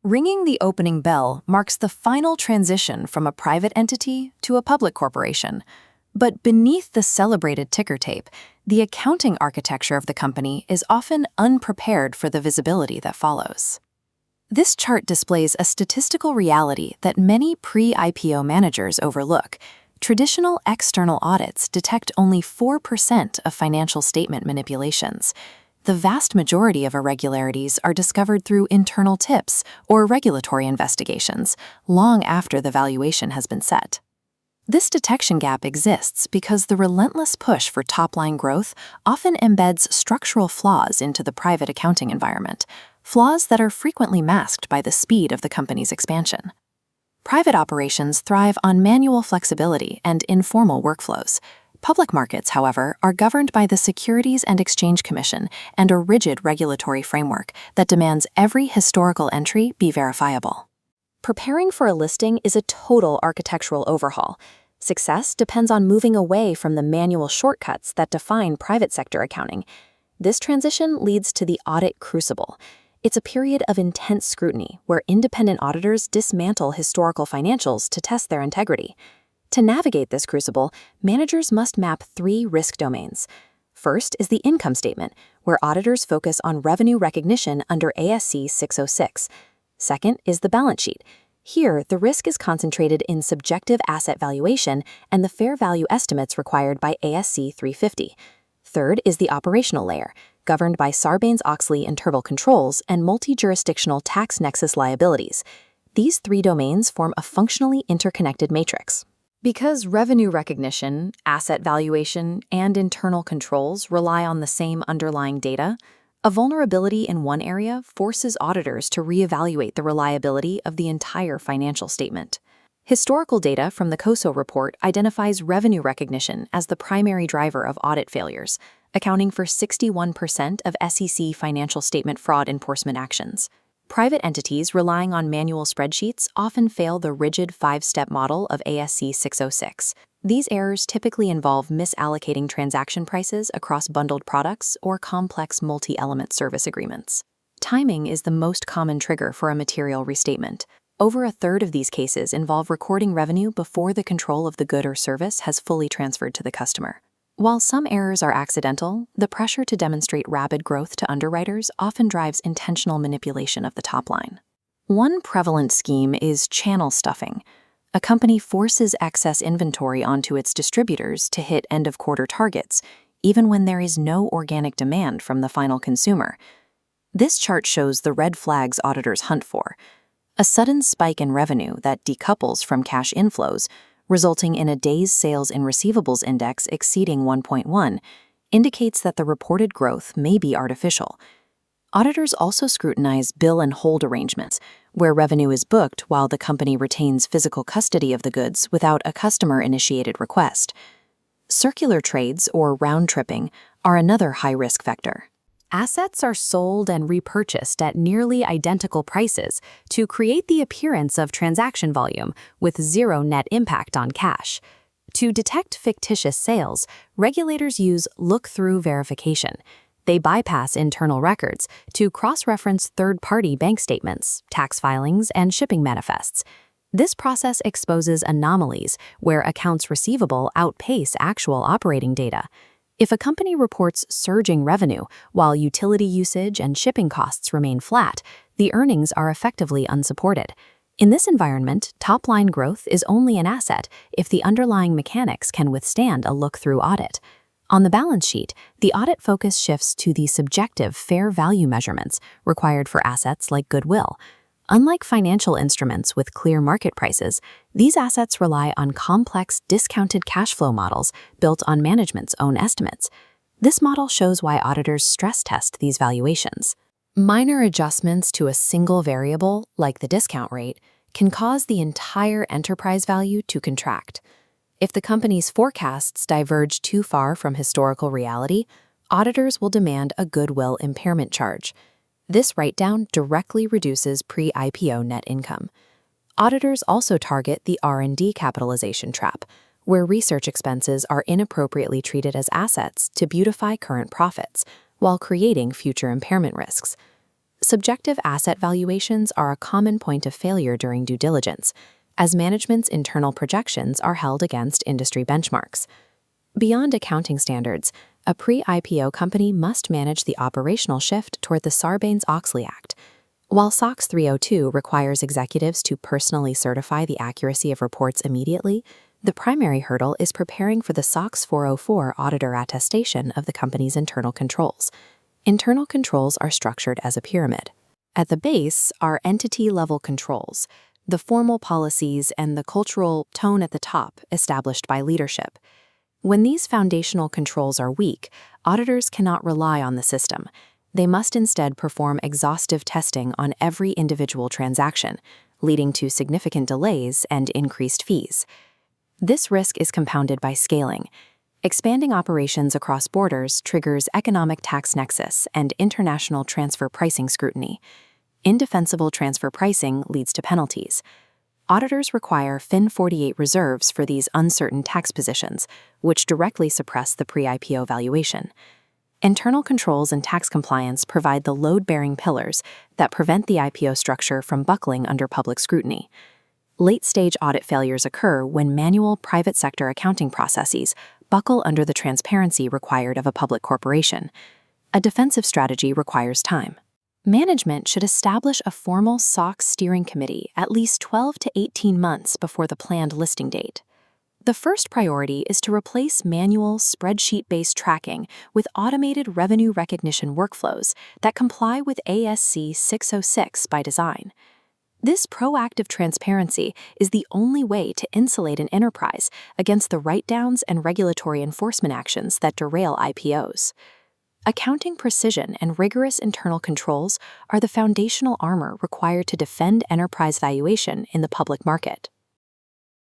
Ringing the opening bell marks the final transition from a private entity to a public corporation. But beneath the celebrated ticker tape, the accounting architecture of the company is often unprepared for the visibility that follows. This chart displays a statistical reality that many pre-IPO managers overlook. Traditional external audits detect only 4% of financial statement manipulations. The vast majority of irregularities are discovered through internal tips or regulatory investigations, long after the valuation has been set. This detection gap exists because the relentless push for top-line growth often embeds structural flaws into the private accounting environment, flaws that are frequently masked by the speed of the company's expansion. Private operations thrive on manual flexibility and informal workflows. Public markets, however, are governed by the Securities and Exchange Commission and a rigid regulatory framework that demands every historical entry be verifiable. Preparing for a listing is a total architectural overhaul. Success depends on moving away from the manual shortcuts that define private sector accounting. This transition leads to the audit crucible. It's a period of intense scrutiny where independent auditors dismantle historical financials to test their integrity. To navigate this crucible, managers must map 3 risk domains. First is the income statement, where auditors focus on revenue recognition under ASC 606. Second is the balance sheet. Here, the risk is concentrated in subjective asset valuation and the fair value estimates required by ASC 350. Third is the operational layer, governed by Sarbanes-Oxley interval controls and multi-jurisdictional tax nexus liabilities. These 3 domains form a functionally interconnected matrix. Because revenue recognition, asset valuation, and internal controls rely on the same underlying data, a vulnerability in one area forces auditors to reevaluate the reliability of the entire financial statement. Historical data from the COSO report identifies revenue recognition as the primary driver of audit failures, accounting for 61% of SEC financial statement fraud enforcement actions. Private entities relying on manual spreadsheets often fail the rigid 5-step model of ASC 606. These errors typically involve misallocating transaction prices across bundled products or complex multi-element service agreements. Timing is the most common trigger for a material restatement. Over a third of these cases involve recording revenue before the control of the good or service has fully transferred to the customer. While some errors are accidental, the pressure to demonstrate rapid growth to underwriters often drives intentional manipulation of the top line. One prevalent scheme is channel stuffing. A company forces excess inventory onto its distributors to hit end-of-quarter targets, even when there is no organic demand from the final consumer. This chart shows the red flags auditors hunt for: a sudden spike in revenue that decouples from cash inflows, resulting in a days sales in receivables index exceeding 1.1, indicates that the reported growth may be artificial. Auditors also scrutinize bill and hold arrangements, where revenue is booked while the company retains physical custody of the goods without a customer-initiated request. Circular trades, or round-tripping, are another high-risk factor. Assets are sold and repurchased at nearly identical prices to create the appearance of transaction volume with zero net impact on cash. To detect fictitious sales, regulators use look-through verification. They bypass internal records to cross-reference third-party bank statements, tax filings, and shipping manifests. This process exposes anomalies where accounts receivable outpace actual operating data. If a company reports surging revenue while utility usage and shipping costs remain flat, the earnings are effectively unsupported. In this environment, top-line growth is only an asset if the underlying mechanics can withstand a look-through audit. On the balance sheet, the audit focus shifts to the subjective fair value measurements required for assets like goodwill. Unlike financial instruments with clear market prices, these assets rely on complex discounted cash flow models built on management's own estimates. This model shows why auditors stress test these valuations. Minor adjustments to a single variable, like the discount rate, can cause the entire enterprise value to contract. If the company's forecasts diverge too far from historical reality, auditors will demand a goodwill impairment charge. This write-down directly reduces pre-IPO net income. Auditors also target the R&D capitalization trap, where research expenses are inappropriately treated as assets to beautify current profits, while creating future impairment risks. Subjective asset valuations are a common point of failure during due diligence, as management's internal projections are held against industry benchmarks. Beyond accounting standards, a pre-IPO company must manage the operational shift toward the Sarbanes-Oxley Act. While SOX 302 requires executives to personally certify the accuracy of reports immediately, the primary hurdle is preparing for the SOX 404 auditor attestation of the company's internal controls. Internal controls are structured as a pyramid. At the base are entity-level controls, the formal policies and the cultural tone at the top established by leadership. When these foundational controls are weak, auditors cannot rely on the system. They must instead perform exhaustive testing on every individual transaction, leading to significant delays and increased fees. This risk is compounded by scaling. Expanding operations across borders triggers economic tax nexus and international transfer pricing scrutiny. Indefensible transfer pricing leads to penalties. Auditors require FIN 48 reserves for these uncertain tax positions, which directly suppress the pre-IPO valuation. Internal controls and tax compliance provide the load-bearing pillars that prevent the IPO structure from buckling under public scrutiny. Late-stage audit failures occur when manual private sector accounting processes buckle under the transparency required of a public corporation. A defensive strategy requires time. Management should establish a formal SOX steering committee at least 12 to 18 months before the planned listing date. The first priority is to replace manual, spreadsheet-based tracking with automated revenue recognition workflows that comply with ASC 606 by design. This proactive transparency is the only way to insulate an enterprise against the write-downs and regulatory enforcement actions that derail IPOs. Accounting precision and rigorous internal controls are the foundational armor required to defend enterprise valuation in the public market.